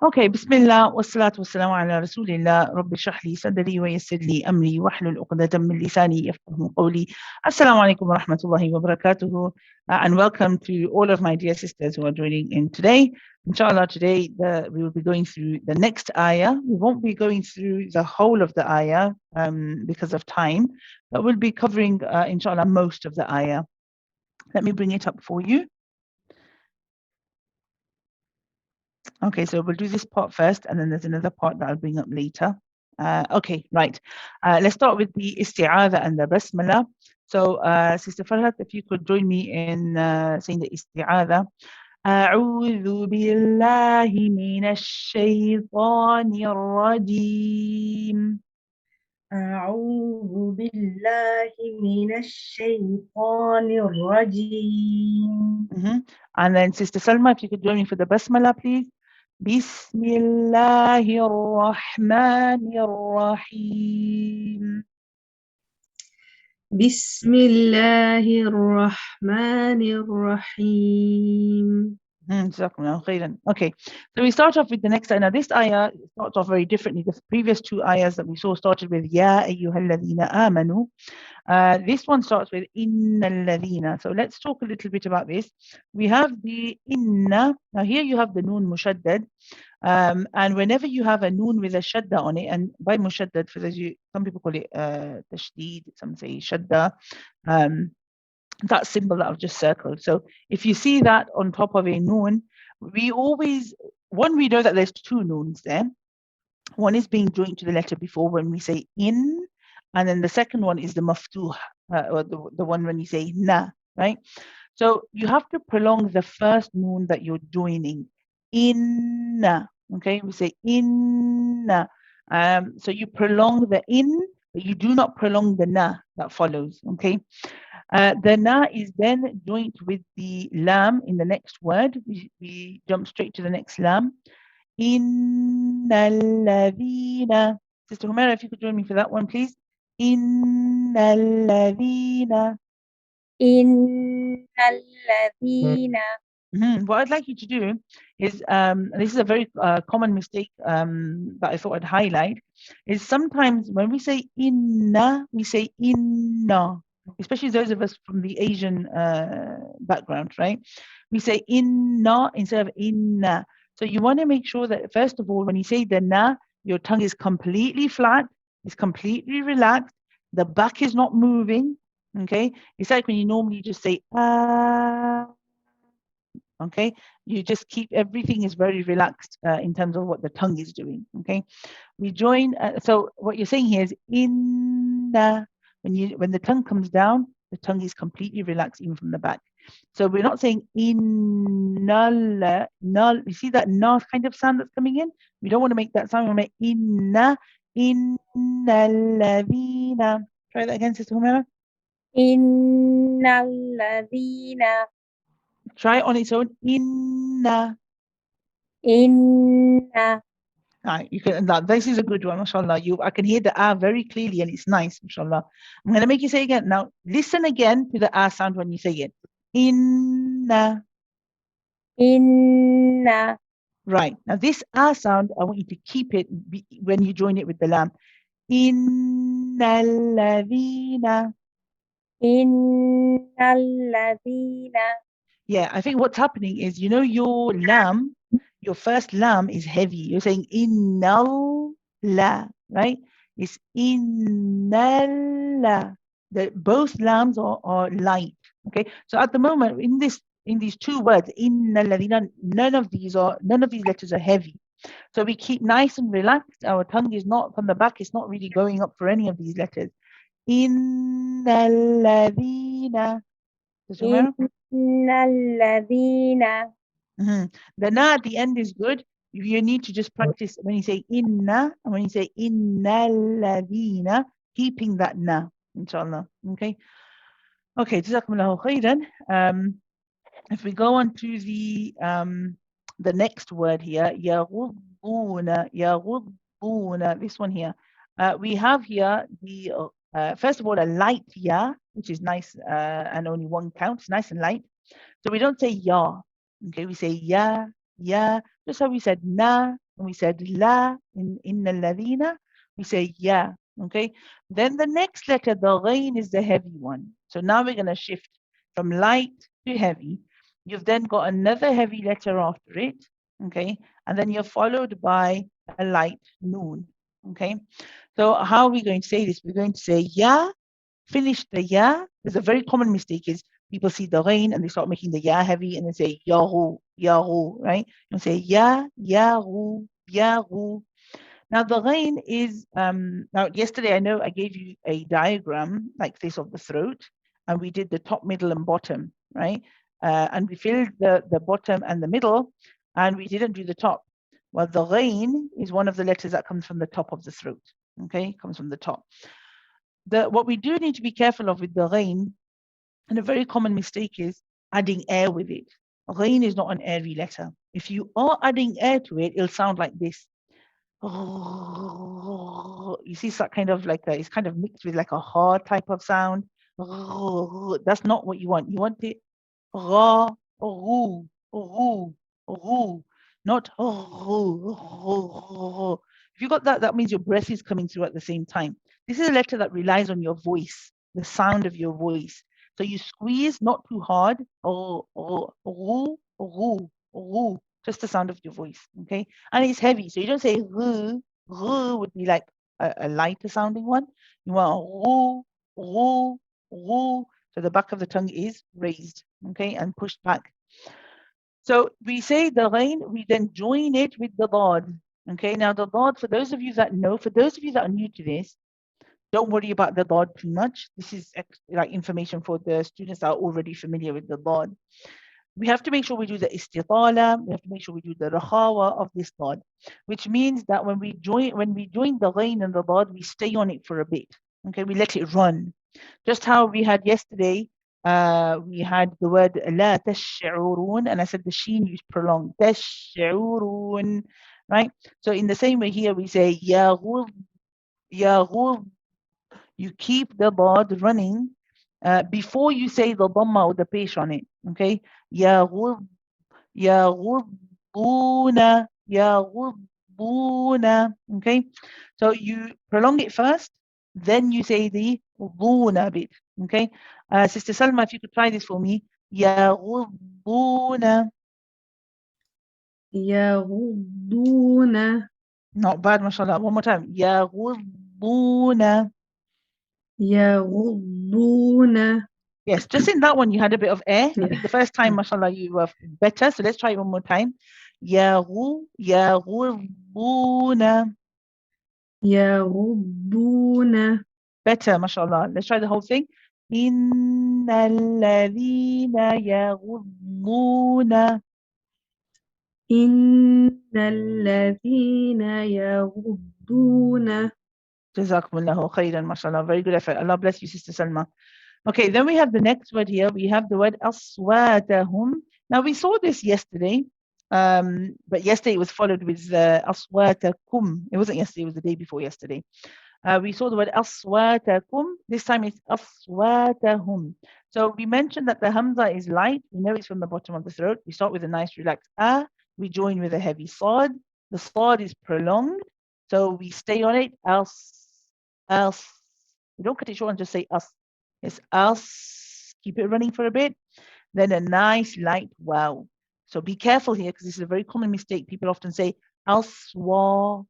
Okay, Bismillah, wassalatu wassalamu ala Rasulillah, Rabbi shrah li sadri wa yassir li amri wahlul uqdatan min lisani yafqahu qawli. Assalamu alaikum wa rahmatullahi wa barakatuhu. And welcome to all of my dear sisters who are joining in today. Inshallah, today we will be going through the next ayah. We won't be going through the whole of the ayah because of time, but we'll be covering, inshallah, most of the ayah. Let me bring it up for you. Okay, so we'll do this part first, and then there's another part that I'll bring up later. Okay, right. Let's start with the isti'adha and the basmala. So, Sister Farhat, if you could join me in saying the isti'adha. أعوذ بالله من الشيطان الرجيم. أعوذ بالله من الشيطان الرجيم. And then Sister Salma, if you could join me for the basmala, please. بسم الله الرحمن الرحيم. بسم الله الرحمن الرحيم. Okay, so we start off with the next ayah. Now, this ayah starts off very differently. The previous two ayahs that we saw started with Ya ayyuhalladhina amanu. This one starts with Innal ladhina. So let's talk a little bit about this. We have the Inna. Now, here you have the Noon Mushaddad. And whenever you have a noon with a shadda on it, and by mushaddad, for those you, some people call it tashdid, some say shadda, that symbol that I've just circled. So if you see that on top of a noon, we always, we know that there's two noons there. One is being joined to the letter before when we say in, and then the second one is the maftuh, or the one when you say na, right? So you have to prolong the first noon that you're joining. Inna. Okay, we say inna. So you prolong the in, but you do not prolong the na that follows. Okay. The na is then joined with the lam in the next word. We jump straight to the next lam. Innalladhina. Sister Humaira, if you could join me for that one, please. Innalladhina. Innalladhina. What I'd like you to do is, this is a very common mistake that I thought I'd highlight, is sometimes when we say inna, we say inna, especially those of us from the Asian background, right? We say inna instead of inna. So you want to make sure that, first of all, when you say the na, your tongue is completely flat, it's completely relaxed, the back is not moving, okay? It's like when you normally just say, ah, okay? You just keep, everything is very relaxed in terms of what the tongue is doing, okay? We join, so what you're saying here is inna. When the tongue comes down, the tongue is completely relaxed even from the back. So we're not saying innal, null. You see that na kind of sound that's coming in? We don't want to make that sound. We want to make inna, innalladhina. Try that again, Sister Humaira. Innalladhina. Try it on its own. Inna. Inna. You can. This is a good one, mashallah. I can hear the ah very clearly, and it's nice, mashallah. I'm going to make you say again. Now, listen again to the ah sound when you say it. Inna. Inna. Right. Now, this ah sound, I want you to keep it when you join it with the lam. Innalladhina. Innalladhina. Yeah, I think what's happening is, your lam, your first lam is heavy. You're saying innal la, right? It's innal. Both lams are light. Okay. So at the moment, in these two words, innal ladina, none of these letters are heavy. So we keep nice and relaxed. Our tongue is not from the back, it's not really going up for any of these letters. Innal ladina. Innalladhina. The na at the end is good. You need to just practice when you say inna and when you say innalladhina, keeping that na, inshallah. Okay. Okay, jazakumullahu khairan. If we go on to the next word here, yaghuduna, this one here. We have here the first of all a light ya, which is nice and only one count. It's nice and light. So we don't say ya. Okay, we say ya, just how we said na and we said la. In alladhina, we say ya. Okay. Then the next letter, the ghain, is the heavy one. So now we're going to shift from light to heavy. You've then got another heavy letter after it. Okay. And then you're followed by a light noon. Okay. So how are we going to say this? We're going to say ya, finish the ya. There's a very common mistake is people see the rain and they start making the ya heavy and they say yahu, yahu, right? You say ya, yahu, yahu. Now the rain is now yesterday I know I gave you a diagram like this of the throat, and we did the top, middle, and bottom, right? And we filled the bottom and the middle, and we didn't do the top. Well, the rain is one of the letters that comes from the top of the throat. Okay, comes from the top. What we do need to be careful of with the rain, and a very common mistake is adding air with it. Rain is not an airy letter. If you are adding air to it, it'll sound like this. You see, that kind of like it's kind of mixed with like a hard type of sound. That's not what you want. You want it ra, ru, ru, ru, not ru. If you got that, that means your breath is coming through at the same time. This is a letter that relies on your voice, the sound of your voice. So you squeeze not too hard, just the sound of your voice, okay? And it's heavy, so you don't say ru, ru would be like a lighter sounding one. You want ru, ru, ru, so the back of the tongue is raised, okay, and pushed back. So we say the ghain, we then join it with the dad. Okay, now the dad, for those of you that know, for those of you that are new to this, don't worry about the dad too much. This is like information for the students that are already familiar with the dad. We have to make sure we do the istitala, we have to make sure we do the rakhawa of this dad, which means that when we join the ghain and the dad, we stay on it for a bit. Okay, we let it run. Just how we had yesterday, we had the word la tash'urun, and I said the sheen is prolonged. Tash'urun, right? So in the same way here, we say ya ghud, ya ghud. You keep the dad running before you say the dhamma or the pesh on it. Okay, ya ghud, ya ghudduna, ya ghudduna. Okay, so you prolong it first, then you say the dhuna bit. Okay, Sister Salma, if you could try this for me. Ya ghudduna. يغضون Not bad, mashallah. One more time. Ya ghudduna. يغضون. Yes, just in that one, you had a bit of air. I Yeah. think the first time, mashallah, you were better. So let's try it one more time. Ya ghudduna. يغضون. Better, mashallah. Let's try the whole thing. إن الذين يغضون. إن الذين يغضون. Jazakumullahu khairan, mashallah. Very good effort. Allah bless you, Sister Salma. Okay, then we have the next word here. We have the word aswatahum. Now we saw this yesterday, but yesterday it was followed with aswatakum. It wasn't yesterday, it was the day before yesterday. We saw the word aswatakum. This time it's aswatahum. So we mentioned that the hamza is light. We know it's from the bottom of the throat. We start with a nice relaxed ah. We join with a heavy sad. The sad is prolonged. So we stay on it. Else. We don't cut it short and just say us. It's else. Keep it running for a bit. Then a nice light wow. So be careful here because this is a very common mistake. People often say else wa.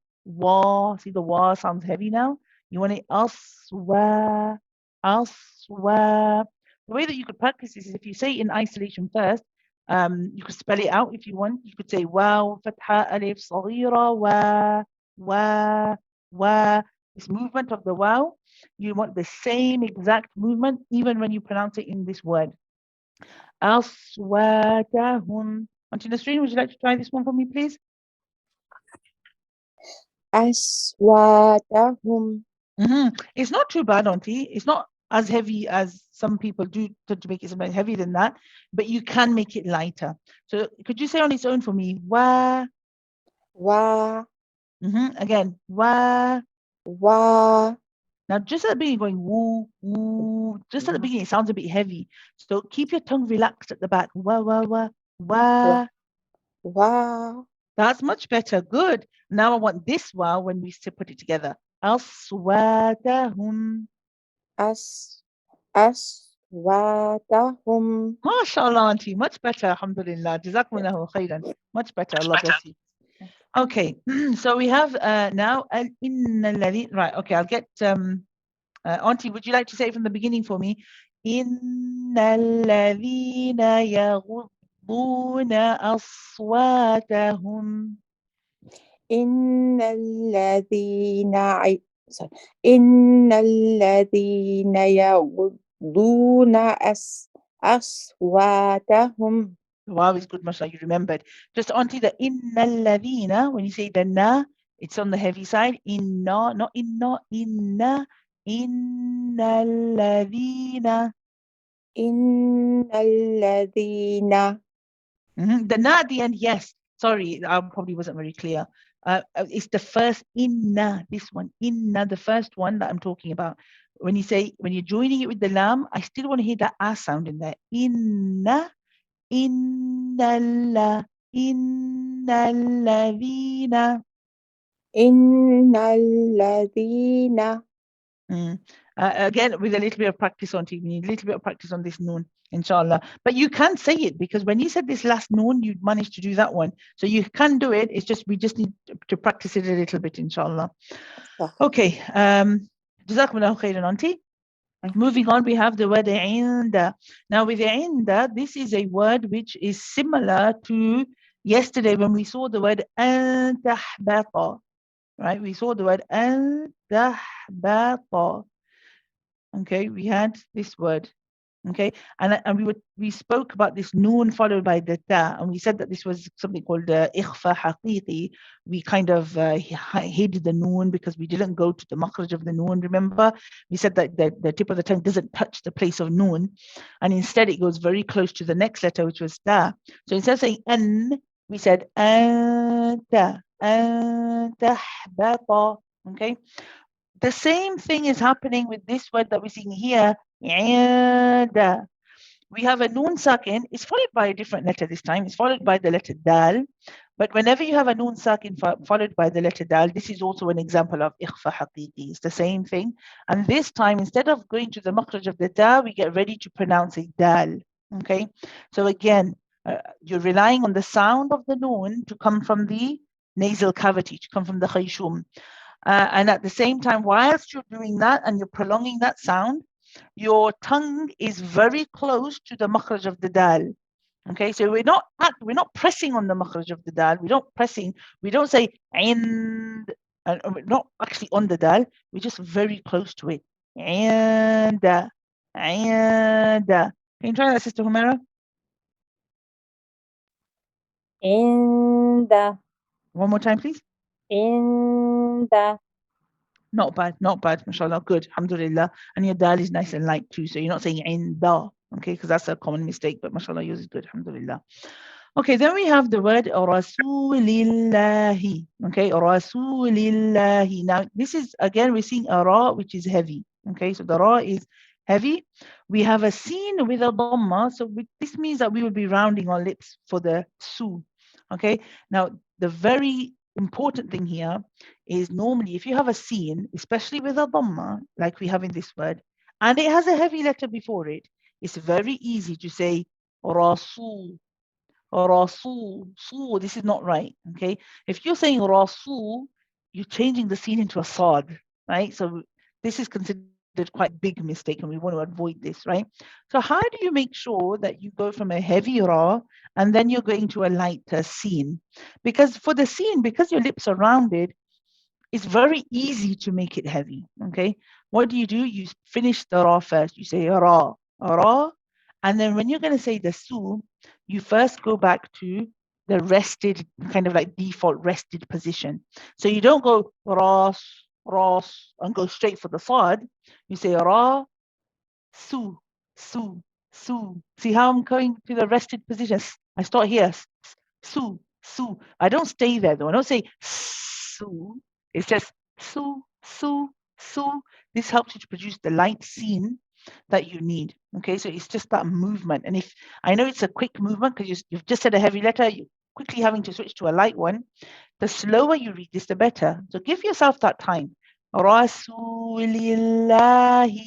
See the wa sounds heavy now. You want it aswa. The way that you could practice this is if you say it in isolation first, you could spell it out if you want. You could say wow, fatha, alif, saghira, wa. This movement of the wow, you want the same exact movement even when you pronounce it in this word. Aswatahum. Onto the screen, would you like to try this one for me, please? أصواتهم. It's not too bad, Auntie. It's not as heavy as some people do tend to make it sometimes heavier than that, but you can make it lighter. So could you say on its own for me? Wa. Wa. Again, wa. Wa. Now, just at the beginning, going woo, woo, just at the beginning, it sounds a bit heavy. So keep your tongue relaxed at the back. Wa, wa, wa, wa. Wa. That's much better. Good. Now I want this wow when we put it together. أصواتهم. أس أصواتهم. MashaAllah, auntie. Much better. Alhamdulillah. Jazakumullahu khairan. Much better. Allah bless you. Okay. So we have now inna alladhi. Right. Okay. I'll get auntie, would you like to say it from the beginning for me? Inna alladhina yaghudduna aswatahum. إن الذين إن الذين يغضون أصواتهم. Wow, it's good, mashallah, you remembered. Just auntie, the inna alladhina, when you say the na, it's on the heavy side. Inna, not inna, inna, inna alladhina. إن الذين. The na at the end, yes. Sorry, I probably wasn't very clear. It's the first inna, this one, inna, the first one that I'm talking about. When you say, when you're joining it with the lam, I still want to hear that ah sound in there. Inna, innalla, innalladhina. إن الذين. Again, with a little bit of practice on TV, we need a little bit of practice on this noon, inshallah. But you can say it because when you said this last noon, you managed to do that one. So you can do it. It's just we just need to practice it a little bit, inshallah. Okay. Jazakumullahu khairan, auntie. Moving on, we have the word inda. Now with inda, this is a word which is similar to yesterday when we saw the word antahbata. Right? We saw the word antahbata. Okay, we had this word. Okay, and we spoke about this noon followed by the ta, and we said that this was something called ikhfa haqiqi. We kind of hid the noon because we didn't go to the makhraj of the noon. Remember, we said that the tip of the tongue doesn't touch the place of noon, and instead it goes very close to the next letter, which was ta. So instead of saying an, we said anta, antahbata. Okay. The same thing is happening with this word that we're seeing here. عند. We have a noon sakin. It's followed by a different letter this time. It's followed by the letter dal. But whenever you have a noon sakin followed by the letter dal, this is also an example of ikhfa haqiqi. It's the same thing. And this time, instead of going to the makhraj of the ta, we get ready to pronounce a dal. Okay. So again, you're relying on the sound of the noon to come from the nasal cavity, to come from the khayshum. And at the same time, whilst you're doing that and you're prolonging that sound, your tongue is very close to the makhraj of the dal. Okay, so we're not pressing on the makhraj of the dal. We don't say and we're not actually on the dal. We're just very close to it. And can you try that, Sister Humera? عند. One more time, please. عند. Not bad, mashallah, good, alhamdulillah. And your dal is nice and light too, so you're not saying inda, okay, because that's a common mistake, but mashallah, yours is good, alhamdulillah. Okay, then we have the word rasulillahi, okay, rasulillahi. Now, this is, again, we're seeing a ra, which is heavy, okay, so the ra is heavy. We have a sin with a dhamma, so this means that we will be rounding our lips for the su, okay. Now, the very important thing here is normally if you have a sin, especially with a dhamma, like we have in this word, and it has a heavy letter before it, it's very easy to say rasul, rasul, su. This is not right, okay? If you're saying rasul, you're changing the sin into a sad, right? So this is considered quite a big mistake and we want to avoid this, right? So how do you make sure that you go from a heavy ra and then you're going to a lighter sin? Because for the sin, because your lips are rounded, it's very easy to make it heavy, okay? What do? You finish the ra first. You say ra, ra, and then when you're going to say the su, you first go back to the rested, kind of like default rested position. So you don't go ras, ras, and go straight for the sad. You say ra, su, su, su. See how I'm going to the rested position? I start here, su, su. I don't stay there though. I don't say su. It's just su, su, su. This helps you to produce the light scene that you need. Okay, so it's just that movement. And if I know it's a quick movement because you've just said a heavy letter, quickly having to switch to a light one. The slower you read this, the better. So give yourself that time. Rasulillahi,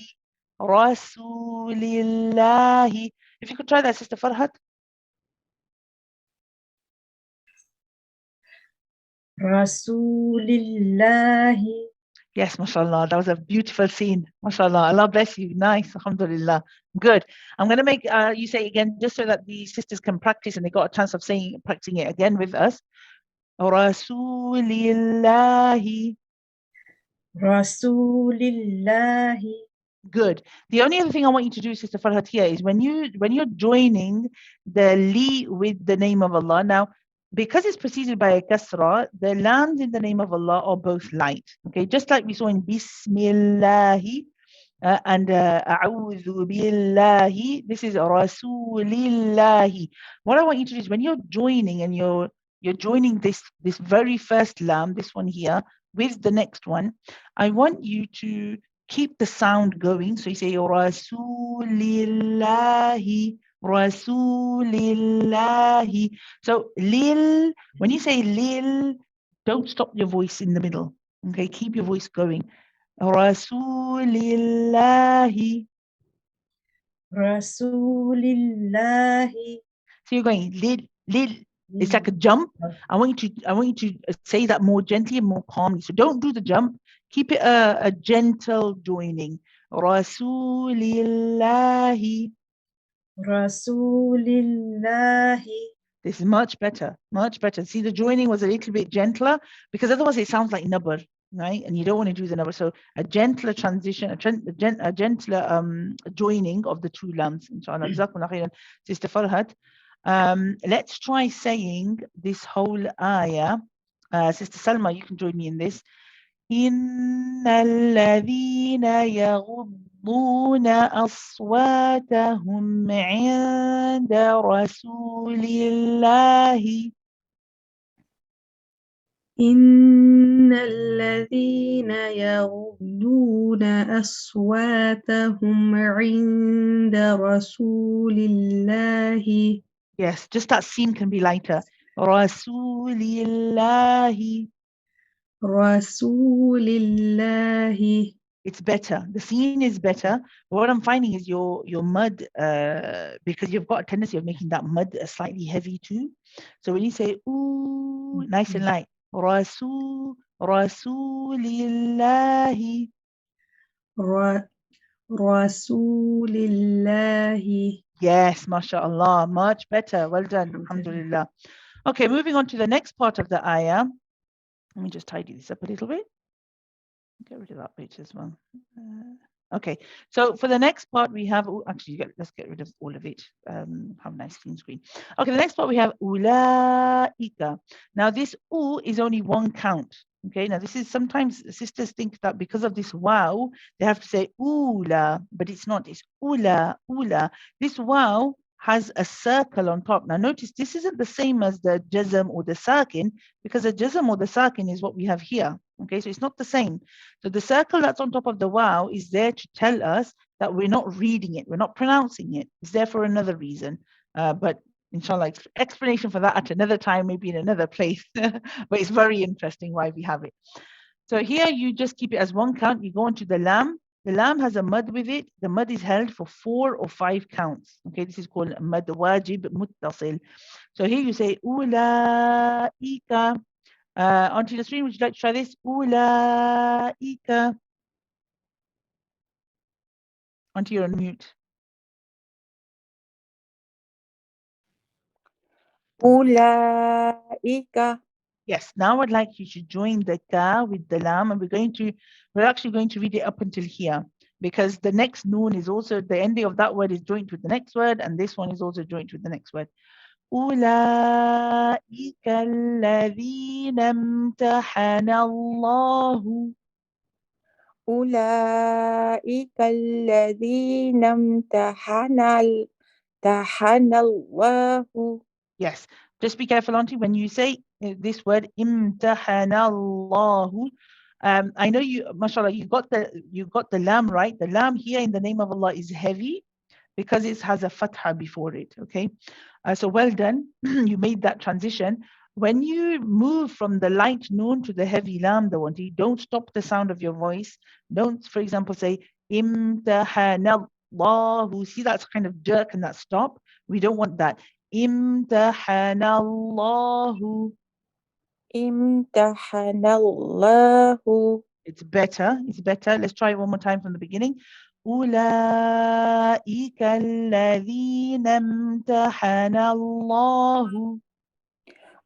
Rasulillahi. If you could try that, Sister Farhat. Rasulillahi. Yes, mashallah. That was a beautiful scene. Mashallah. Allah bless you. Nice. Alhamdulillah. Good. I'm going to make you say again, just so that the sisters can practice and they got a chance of practicing it again with us. Rasulillahi. Rasulillahi. Good. The only other thing I want you to do, Sister Farhat, here is when you're joining the li with the name of Allah. Now, because it's preceded by a kasra, the lams in the name of Allah are both light. Okay, just like we saw in Bismillahi and A'udhu Billahi. This is Rasulillahi. What I want you to do is when you're joining and you're joining this very first lam, this one here, with the next one, I want you to keep the sound going. So you say Rasulillahi, Rasulillahi. So lil, when you say lil, don't stop your voice in the middle. Okay, keep your voice going. Rasulillahi. Rasulillahi. So you're going lil, lil. It's like a jump. I want you to say that more gently and more calmly. So don't do the jump. Keep it a gentle joining. Rasulillahi. Rasulillahi. This is much better, much better. See, the joining was a little bit gentler because otherwise it sounds like nabar, right? And you don't want to do the nabar. So a gentler transition, a gentler joining of the two lams. Inshallah. Jazakumullah khairan, Sister Farhat. Let's try saying this whole ayah. Sister Salma, you can join me in this. إن الذين يغضون أصواتهم عند رسول الله إن الذين يغضون أصواتهم عند رسول الله. Yes, just that seam can be lighter. رسول الله. رسول الله. It's better. The scene is better. But what I'm finding is your mud, because you've got a tendency of making that mud slightly heavy too. So when you say ooh, nice and light. Rasulillahi. Rasulillahi. Yes, mashallah, much better. Well done, alhamdulillah. Okay, moving on to the next part of the ayah. Let me just tidy this up a little bit. Get rid of that bit as well. Okay, so for the next part we have, actually, let's get rid of all of it. Have a nice clean screen. Okay, the next part we have ulaika. Now this u is only one count. Okay, now this is sometimes sisters think that because of this wow, they have to say ula, but it's not. It's ula, ula. This wow has a circle on top. Now notice this isn't the same as the jazm or the sakin, because the jazm or the sakin is what we have here. Okay, so it's not the same. So the circle that's on top of the wow is there to tell us that we're not reading it, we're not pronouncing it. It's there for another reason. But inshallah, explanation for that at another time, maybe in another place. But it's very interesting why we have it. So here you just keep it as one count. You go into the lam. The lam has a mud with it. The mud is held for 4 or 5 counts. Okay, this is called mud wajib muttasil. So here you say ulaika. Onto the screen, would you like to try this? Ulaika. Onto you're on mute. Ulaika. Yes, now I'd like you to join the ka with the lam, and we're actually going to read it up until here, because the next noon is also, the ending of that word is joined with the next word, and this one is also joined with the next word. أولئك الذين امتحن الله. أولئك الذين امتحن الله. Yes, just be careful, Auntie, when you say this word imtahana Allahu. I know you, mashallah, you got the lam right. The lam here in the name of Allah is heavy. because it has a fatha before it, okay? So well done, you made that transition. When you move from the light noon to the heavy lam, don't stop the sound of your voice. Don't, for example, say, imtahanallahu. See, that's kind of jerk and that stop. We don't want that. Imtahanallahu. Imtahanallahu. It's better. It's better. Let's try it one more time from the beginning. أولئك الذين امتحن الله.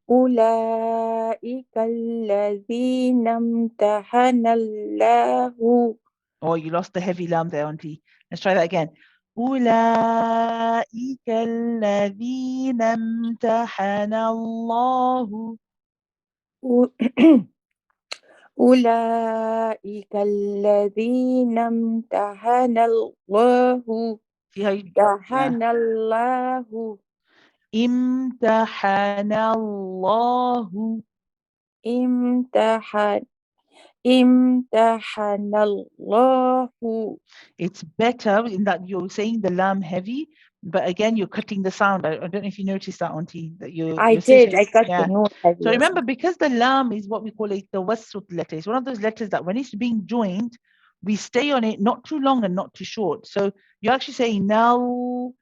أولئك الذين امتحن الله. Oh, you lost the heavy lam there, Auntie. Let's try that again. أولئك الذين امتحن الله. أولئك الذين امتحن الله. See how you, امتحن الله. امتحن الله. امتحن الله. It's better in that you're saying the lam heavy, but again, you're cutting the sound. I don't know if you noticed that, Auntie, that you're did. I cut yeah. the note heavy. So remember, because the lam is what we call a tawassut letter. It's one of those letters that when it's being joined, we stay on it not too long and not too short. So you're actually saying now,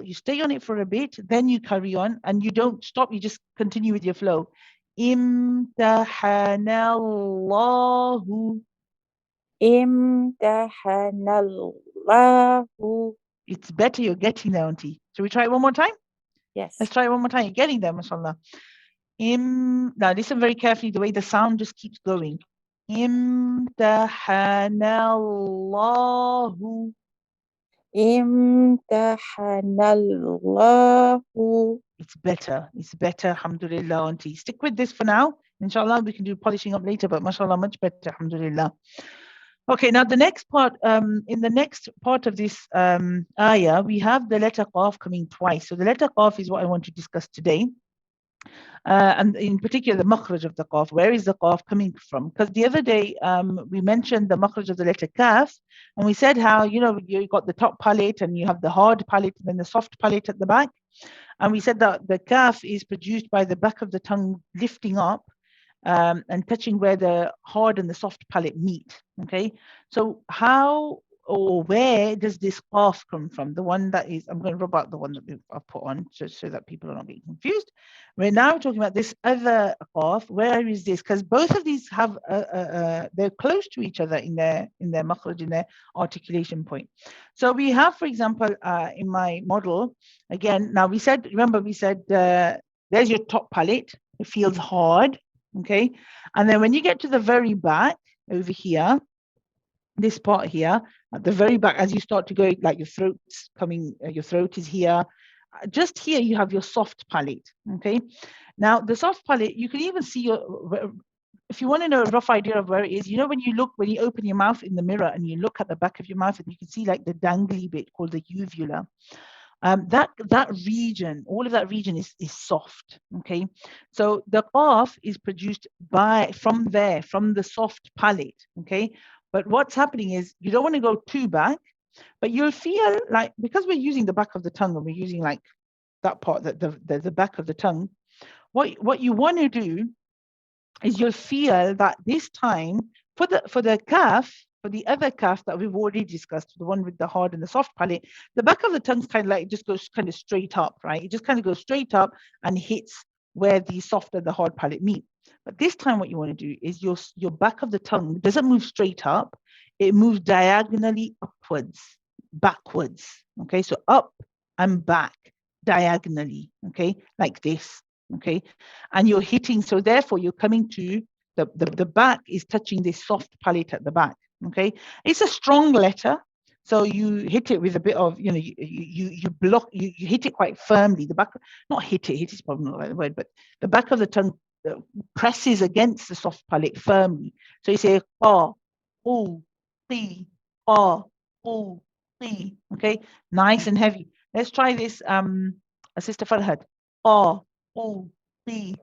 you stay on it for a bit, then you carry on and you don't stop, you just continue with your flow. Imtahanallahu. امتحن It's better, you're getting there, Auntie. Shall we try it one more time? Yes. Let's try it one more time. You're getting there, mashallah. Now listen very carefully, the way the sound just keeps going. Imtahanallahu. امتحن It's better, alhamdulillah, Auntie. Stick with this for now. Inshallah, we can do polishing up later, but mashallah, much better, alhamdulillah. Okay, now the next part, in the next part of this ayah, we have the letter qaf coming twice. So the letter qaf is what I want to discuss today. And in particular, the makhraj of the qaf. Where is the qaf coming from? Because the other day, we mentioned the makhraj of the letter kaf, and we said how, you got the top palate and you have the hard palate and then the soft palate at the back. And we said that the kaf is produced by the back of the tongue lifting up and touching where the hard and the soft palate meet. Okay, so how or where does this qaf come from? The one that is, I'm going to rub out the one that I've put on so that people are not getting confused. We're now talking about this other qaf. Where is this? Because both of these have they're close to each other in their makhraj, in their articulation point. So we have, for example, in my model again. Now we said, remember we said there's your top palate. It feels hard. Okay, and then when you get to the very back over here, this part here at the very back, as you start to go, like your throat's coming, your throat is here, just here you have your soft palate. Okay, now the soft palate, you can even see your, if you want to know a rough idea of where it is, when you open your mouth in the mirror and you look at the back of your mouth and you can see like the dangly bit called the uvula. That region, all of that region is soft. Okay, so the qaf is produced from the soft palate. Okay, but what's happening is you don't want to go too back, but you'll feel like, because we're using the back of the tongue and we're using like that part, that the back of the tongue, what you want to do is you'll feel that this time for the kaf, for the other kaf that we've already discussed, the one with the hard and the soft palate, the back of the tongue's kind of like, it just goes kind of straight up, right? It just kind of goes straight up and hits where the soft and the hard palate meet. But this time what you want to do is your back of the tongue doesn't move straight up, it moves diagonally upwards, backwards. Okay, so up and back diagonally, okay, like this. Okay, and you're hitting, so therefore you're coming to the back is touching this soft palate at the back. Okay, it's a strong letter, so you hit it with a bit of, you block, you hit it quite firmly. The back, not hit is probably not the right word, but the back of the tongue presses against the soft palate firmly. So you say qa, u, ti, qa, u, ti. Okay, nice and heavy. Let's try this, Sister Farhad. Qa, u, ti.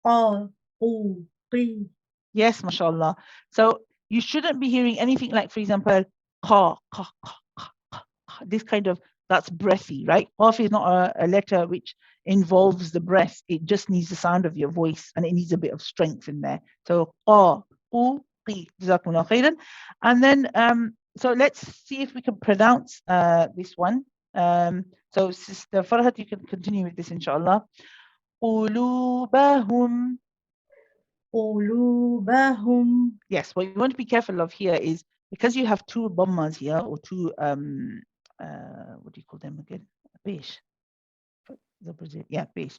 qa, u, ti. Yes, mashallah. So you shouldn't be hearing anything like, for example, qa, qa, qa, qa, qa, qa. this kind of, that's breathy, right? Qaf is not a letter which involves the breath. It just needs the sound of your voice, and it needs a bit of strength in there. So qa, qu, qi. Jazakumullah khairan. And then so let's see if we can pronounce this one. So Sister Farhat, you can continue with this, inshallah. قلوبهم. قلوبهم. Yes, what you want to be careful of here is, because you have two dhammas here, or two what do you call them again? Pesh. Yeah, pesh.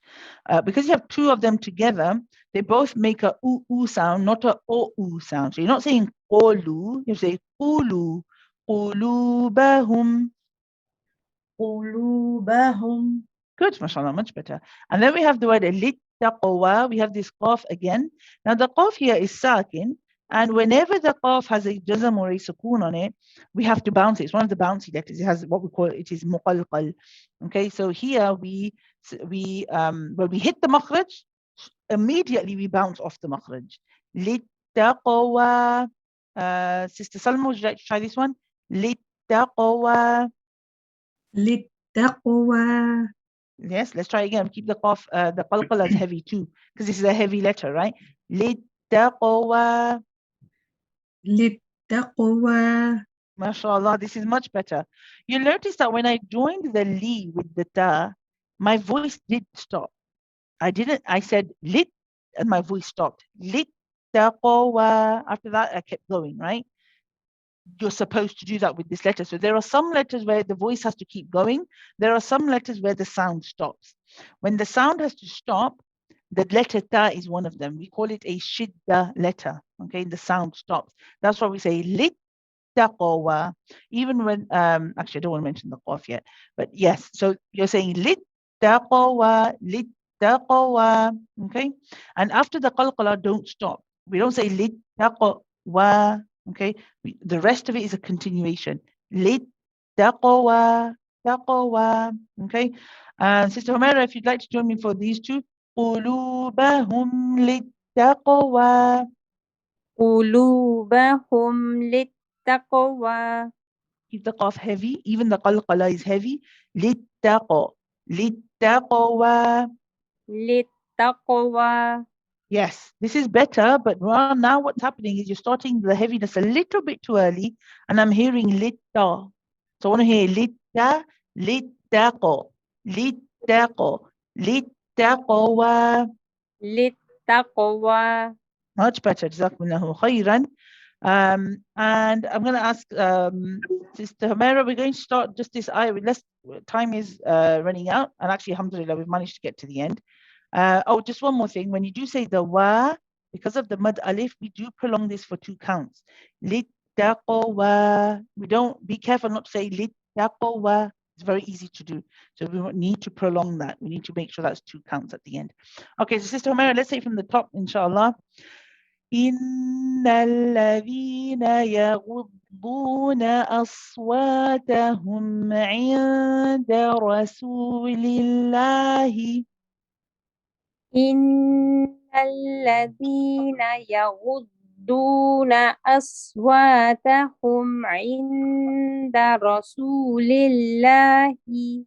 Because you have two of them together, they both make a oo sound, not a o sound. So you're not saying qulu, you say qulu, qulubahum. قلوبهم. Good, mashallah, much better. And then we have the word littaqwa. We have this qaf again. Now the qaf here is sakin, and whenever the qaf has a jazm or a sukoon on it, we have to bounce it. It's one of the bouncy letters. It has what we call, it is muqalqal. Okay, so here when we hit the makhraj, immediately we bounce off the makhraj. Littaqwa. Sister Salma, would you like to try this one? Littaqwa. للتقوى. Yes, let's try again. Keep the qaf, the qalqal as heavy too, because this is a heavy letter, right? Littaqwa. للتقوى. MashaAllah, this is much better. You'll notice that when I joined the li with the ta, my voice did stop. I said lit, and my voice stopped. Littaqwa. After that, I kept going, right? You're supposed to do that with this letter. So there are some letters where the voice has to keep going. There are some letters where the sound stops. When the sound has to stop, the letter ta is one of them. We call it a shidda letter. Okay, the sound stops. That's why we say lit taqwa. Even when actually I don't want to mention the qaf yet, but yes, so you're saying lit taqwa, okay? And after the qalqala, don't stop. We don't say lit taqwa. Okay, the rest of it is a continuation. Lit taqwa. Okay, and Sister Homera, if you'd like to join me for these two, qulubahum lit taqwa. قلوبهم للتقوى. Keep the qaf heavy. Even the qalqala is heavy. Littaqwa. للتقوى. Yes, this is better, but now what's happening is you're starting the heaviness a little bit too early, and I'm hearing litta. So I want to hear litta, littaqo, littaqwa. للتقوى. Much better. Jazakumullahu khairan. And I'm going to ask Sister Homera, we're going to start just this ayah. Time is running out, and actually, alhamdulillah, we've managed to get to the end. Oh, just one more thing. When you do say the wa, because of the mad alif, we do prolong this for 2 counts. Littaqwa. We don't, be careful not to say littaqwa. It's very easy to do. So we won't need to prolong that. We need to make sure that's 2 counts at the end. Okay, so Sister Homera, let's say from the top, inshallah. إن الذين يغضون أصواتهم عند رسول الله. إن الذين يغضون أصواتهم عند رسول الله.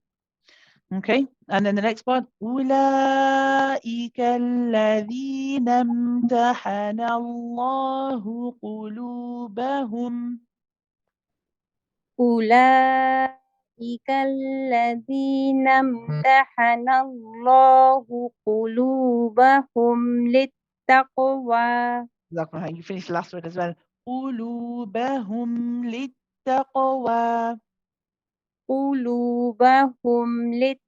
Okay, and then the next part, أولئك الذين امتحن الله قلوبهم. أولئك الذين امتحن الله قلوبهم للتقوى. You finish the last word as well. قلوبهم للتقوى. قلوبهم للتقوى.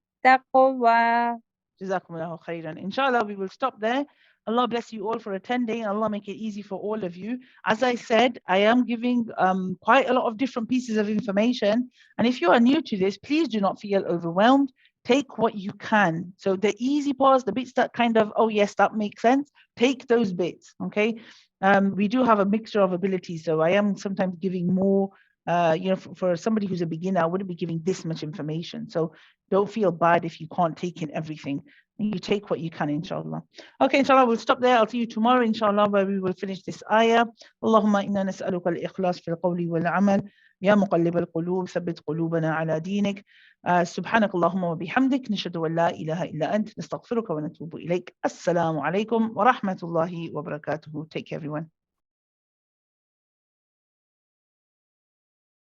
Jazakumullahu khairan. Inshallah, we will stop there. Allah bless you all for attending. Allah make it easy for all of you. As I said, I am giving quite a lot of different pieces of information. And if you are new to this, please do not feel overwhelmed. Take what you can. So the easy parts, the bits that kind of, oh yes, that makes sense. Take those bits, okay? We do have a mixture of abilities. So I am sometimes giving more, for somebody who's a beginner, I wouldn't be giving this much information. So don't feel bad if you can't take in everything. And you take what you can, inshallah. Okay, inshallah, we'll stop there. I'll see you tomorrow, inshallah, where we will finish this ayah. Allahumma inna nas'aluka al-ikhlas fil qawli wal amal. Ya muqallib al-qulub, thabbit qulubana ala dinik. سبحانك اللهم وبحمدك نشهد أن لا إله إلا أنت نستغفرك ونتوب إليك. السلام عليكم ورحمة الله وبركاته. Take care, everyone.